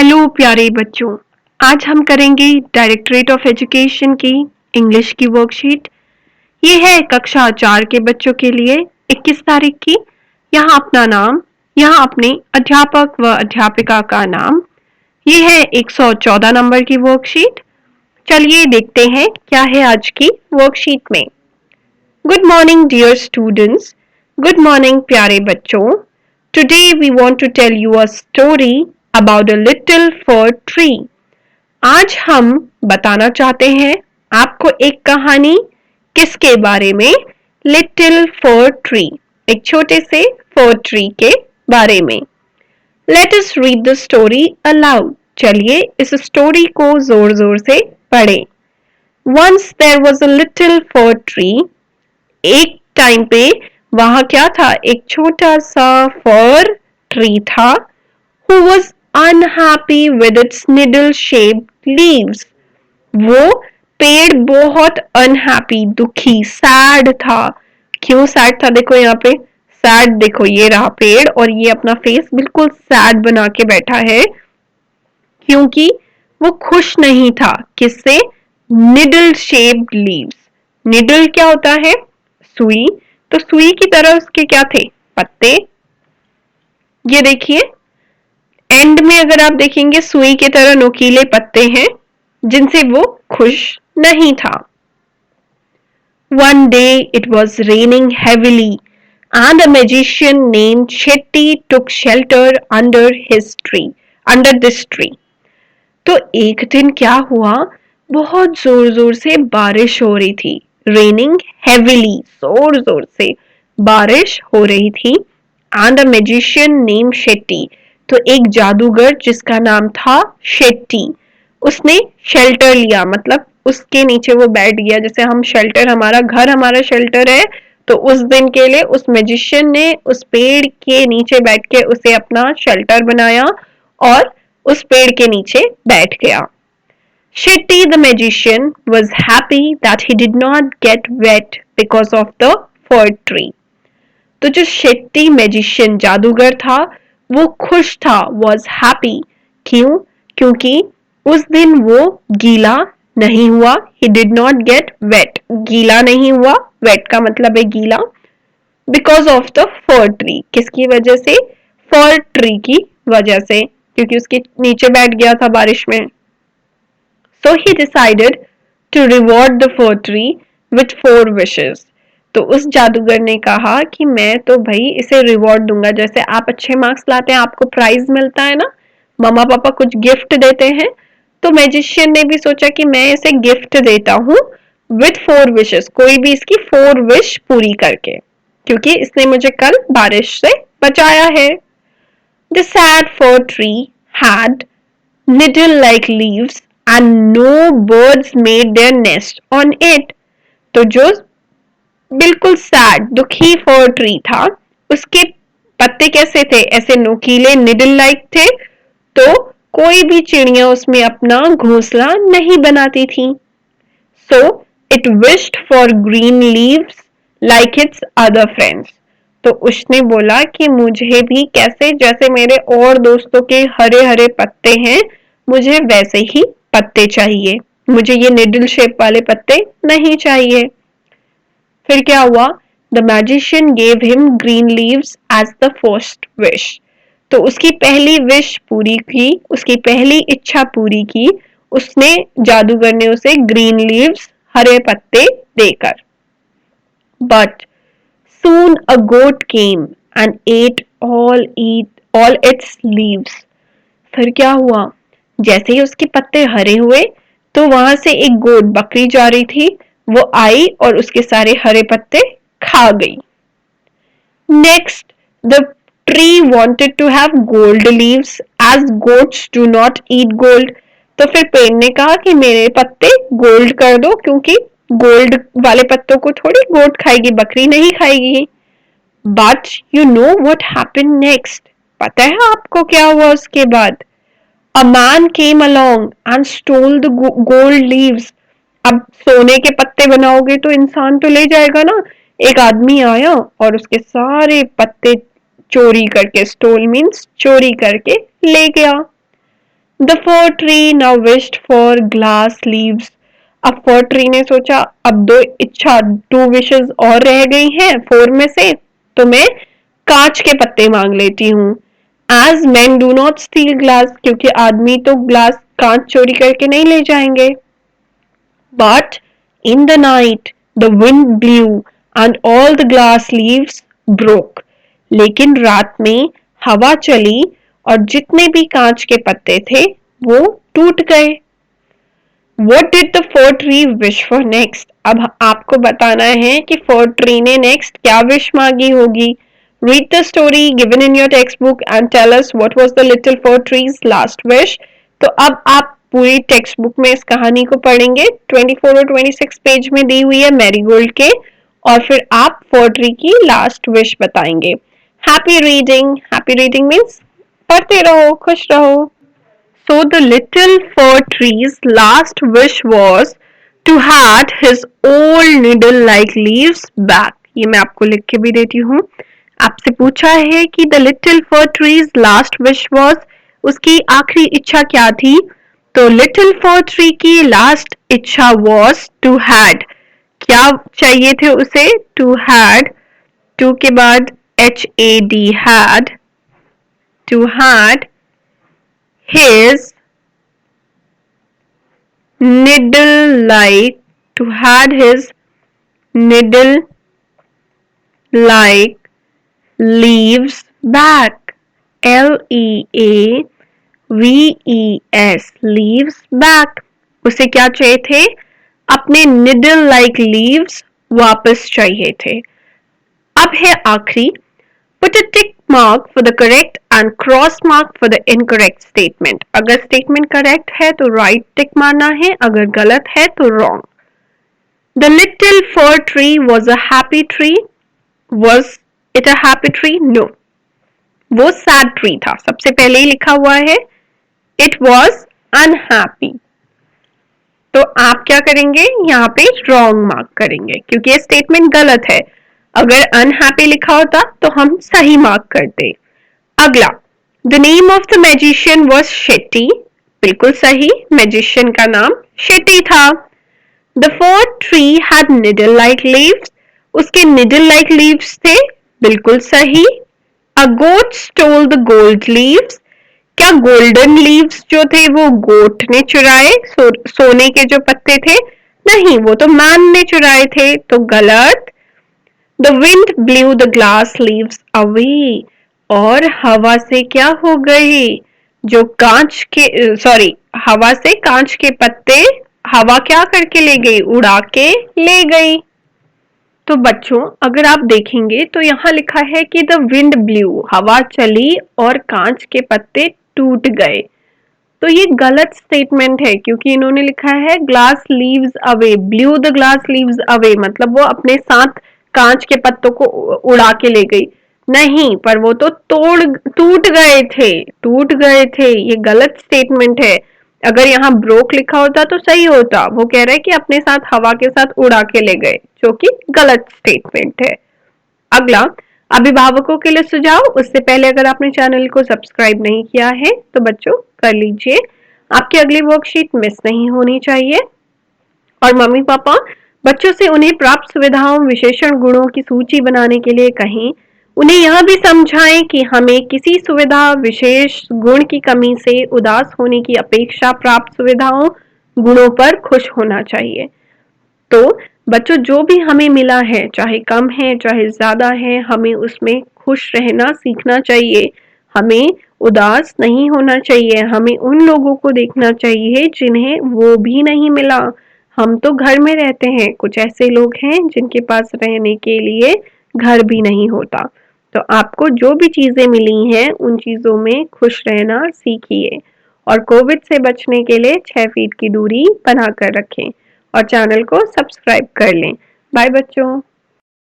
Hello प्यारे बच्चों। आज हम करेंगे डायरेक्टरेट ऑफ एजुकेशन की इंग्लिश की वर्कशीट। ये है कक्षा 4 के बच्चों के लिए 21 तारीख की। यहाँ अपना नाम, यहाँ अपने अध्यापक व अध्यापिका का नाम। ये है 114 नंबर की वर्कशीट। चलिए देखते हैं क्या है आज की वर्कशीट में। Good morning dear students. Good morning प्यारे बच्चों। Today we want to tell you a story about a little fir tree. आज हम बताना चाहते हैं आपको एक कहानी। किसके बारे में? लिटिल फर ट्री, एक छोटे से फर ट्री के बारे में। Let us read the story allowed. चलिए इस स्टोरी को जोर जोर से पढ़ें। Once there was a little fir tree. एक टाइम पे वहां क्या था? एक छोटा सा फर ट्री था। Who was unhappy with its needle-shaped leaves. वो पेड़ बहुत अनहैप्पी, दुखी, सैड था। क्यों सैड था? देखो यहाँ पे सैड, देखो ये रहा पेड़ और ये अपना फेस बिल्कुल सैड बना के बैठा है क्योंकि वो खुश नहीं था। किससे? Needle shaped leaves. निडल क्या होता है? सुई। तो सुई की तरह उसके क्या थे? पत्ते। ये देखिए एंड में अगर आप देखेंगे सुई की तरह नुकीले पत्ते हैं जिनसे वो खुश नहीं था। One day it was raining heavily and a magician named Shetty took shelter under this tree. तो एक दिन क्या हुआ? बहुत जोर जोर से बारिश हो रही थी। Raining heavily, जोर जोर से बारिश हो रही थी। And a magician named Shetty, तो एक जादूगर जिसका नाम था शेट्टी, उसने शेल्टर लिया, मतलब उसके नीचे वो बैठ गया। जैसे हम शेल्टर, हमारा घर हमारा शेल्टर है, तो उस दिन के लिए उस मैजिशियन ने उस पेड़ के नीचे बैठ के उसे अपना शेल्टर बनाया और उस पेड़ के नीचे बैठ गया। Shetty the magician was happy that he did not get wet because of the fir tree. तो जो शेट्टी मैजिशियन जादूगर था वो खुश था, वॉज हैप्पी। क्यों? क्योंकि उस दिन वो गीला नहीं हुआ। He did not get wet, गीला नहीं हुआ। वेट का मतलब है गीला। Because of the fir tree, किसकी वजह से? फर ट्री की वजह से, क्योंकि उसके नीचे बैठ गया था बारिश में। So he decided to reward the fir tree with 4 wishes. तो उस जादूगर ने कहा कि मैं तो भाई इसे रिवॉर्ड दूंगा। जैसे आप अच्छे मार्क्स लाते हैं आपको प्राइज मिलता है ना, मम्मा पापा कुछ गिफ्ट देते हैं, तो मैजिशियन ने भी सोचा कि मैं इसे गिफ्ट देता हूँ विथ 4 विशेस, कोई भी इसकी 4 विश पूरी करके, क्योंकि इसने मुझे कल बारिश से बचाया है। The sad for tree had needle like leaves and no birds made their nest on it. तो जो बिल्कुल सैड, दुखी फर ट्री था, उसके पत्ते कैसे थे? ऐसे नुकीले, निडल लाइक थे, तो कोई भी चिड़िया उसमें अपना घोंसला नहीं बनाती थी। So it wished for green leaves like it's other friends. तो उसने बोला कि मुझे भी कैसे, जैसे मेरे और दोस्तों के हरे हरे पत्ते हैं, मुझे वैसे ही पत्ते चाहिए, मुझे ये निडल शेप वाले पत्ते नहीं चाहिए। फिर क्या हुआ? The magician gave him green leaves as the first wish. तो उसकी पहली विश पूरी की, उसकी पहली इच्छा पूरी की उसने, जादूगर ने उसे ग्रीन लीव्स, हरे पत्ते देकर। But soon a goat came and ate all its leaves. फिर क्या हुआ? जैसे ही उसके पत्ते हरे हुए तो वहां से एक गोट, बकरी जा रही थी, वो आई और उसके सारे हरे पत्ते खा गई। Next the tree wanted to have gold leaves as goats do not eat gold. तो फिर पेड़ ने कहा कि मेरे पत्ते गोल्ड कर दो, क्योंकि गोल्ड वाले पत्तों को थोड़ी गोट खाएगी, बकरी नहीं खाएगी। But you know what happened next. पता है आपको क्या हुआ उसके बाद? A man came along and stole the gold leaves. अब सोने के पत्ते बनाओगे तो इंसान तो ले जाएगा ना। एक आदमी आया और उसके सारे पत्ते चोरी करके, स्टोल मीन्स चोरी करके ले गया। The fir tree now wished for glass leaves. अब फर ट्री ने सोचा अब टू विशेस और रह गई हैं 4 में से, तो मैं कांच के पत्ते मांग लेती हूँ. As men do not steal glass, क्योंकि आदमी तो ग्लास कांच चोरी करके नहीं ले जाएंगे. But in the night the wind blew and all the glass leaves broke. लेकिन रात में हवा चली और जितने भी कांच के पत्ते थे वो टूट गए. What did the fir tree wish for next? अब आपको बताना है कि fir tree ने next क्या wish मांगी होगी. Read the story given in your textbook and tell us what was the little fir tree's last wish. तो अब आप पूरी टेक्स्ट बुक में इस कहानी को पढ़ेंगे. 24 और 26 पेज में दी हुई है मैरीगोल्ड के, और फिर आप फर ट्री की लास्ट विश बताएंगे. Happy reading. Happy reading means पढ़ते रहो, खुश रहो. So the little fir tree's last wish was to had his old needle-like leaves back. ये मैं आपको लिख के भी देती हूँ. आपसे पूछा है कि the little fir tree's last wish was, उसकी आखिरी इच्छा क्या थी. तो लिटिल फर ट्री की लास्ट इच्छा was to had. क्या चाहिए थे उसे. to had, टू के बाद HAD, had, to had his needle like, to had his needle like leaves back. LEAVES, leaves back. उसे क्या चाहिए थे. अपने निडल लाइक लीव्स वापस चाहिए थे. अब है आखिरी. Put a tick mark for the correct and cross mark for the incorrect statement. अगर स्टेटमेंट करेक्ट है तो राइट टिक मारना है, अगर गलत है तो wrong. The little fir tree was a happy tree. Was it a happy tree? No. वो सैड ट्री था. सबसे पहले ही लिखा हुआ है It was unhappy. तो आप क्या करेंगे, यहाँ पे रॉन्ग मार्क करेंगे क्योंकि ये स्टेटमेंट गलत है. अगर अनहैप्पी लिखा होता तो हम सही मार्क करते. अगला, the name of the magician was Shetty. बिल्कुल सही, मैजिशियन का नाम शेट्टी था. The fir tree had needle like leaves. उसके निडल लाइक लीव्स थे. बिल्कुल सही. अ गोट स्टोल द गोल्ड लीव्स. क्या गोल्डन लीव्स जो थे वो गोट ने चुराए, सोने के जो पत्ते थे. नहीं, वो तो मैन ने चुराए थे, तो गलत. The wind blue the glass leaves away. और हवा से क्या हो गई, जो कांच के हवा से कांच के पत्ते हवा क्या करके ले गई, उड़ा के ले गई. तो बच्चों अगर आप देखेंगे तो यहाँ लिखा है कि द विंड ब्लू, हवा चली और कांच के पत्ते टूट गए. तो ये गलत स्टेटमेंट है क्योंकि इन्होंने लिखा है glass leaves away. Blue the glass leaves away मतलब वो अपने साथ कांच के पत्तों को उड़ा के ले गई. नहीं, पर वो तो टूट गए थे. ये गलत स्टेटमेंट है. अगर यहाँ ब्रोक लिखा होता तो सही होता. वो कह रहा है कि अपने साथ हवा के साथ उड़ा के ले गए, जो कि गलत स्टेटमेंट है. अगला, अभिभावकों के लिए सुझाव. उससे पहले अगर आपने चैनल को सब्सक्राइब नहीं किया है तो बच्चों कर लीजिए. आपकी अगली वर्कशीट मिस नहीं होनी चाहिए. और मम्मी पापा बच्चों से उन्हें प्राप्त सुविधाओं विशेषण गुणों की सूची बनाने के लिए कहें. उन्हें यह भी समझाएं कि हमें किसी सुविधा विशेष गुण की कमी से उदास होने की अपेक्षा प्राप्त सुविधाओं गुणों पर खुश होना चाहिए. तो बच्चों जो भी हमें मिला है, चाहे कम है चाहे ज्यादा है, हमें उसमें खुश रहना सीखना चाहिए. हमें उदास नहीं होना चाहिए. हमें उन लोगों को देखना चाहिए जिन्हें वो भी नहीं मिला. हम तो घर में रहते हैं, कुछ ऐसे लोग हैं जिनके पास रहने के लिए घर भी नहीं होता. तो आपको जो भी चीजें मिली हैं उन चीजों में खुश रहना सीखिए. और कोविड से बचने के लिए 6 फीट की दूरी बनाकर रखें और चैनल को सब्सक्राइब कर लें. बाय बच्चों.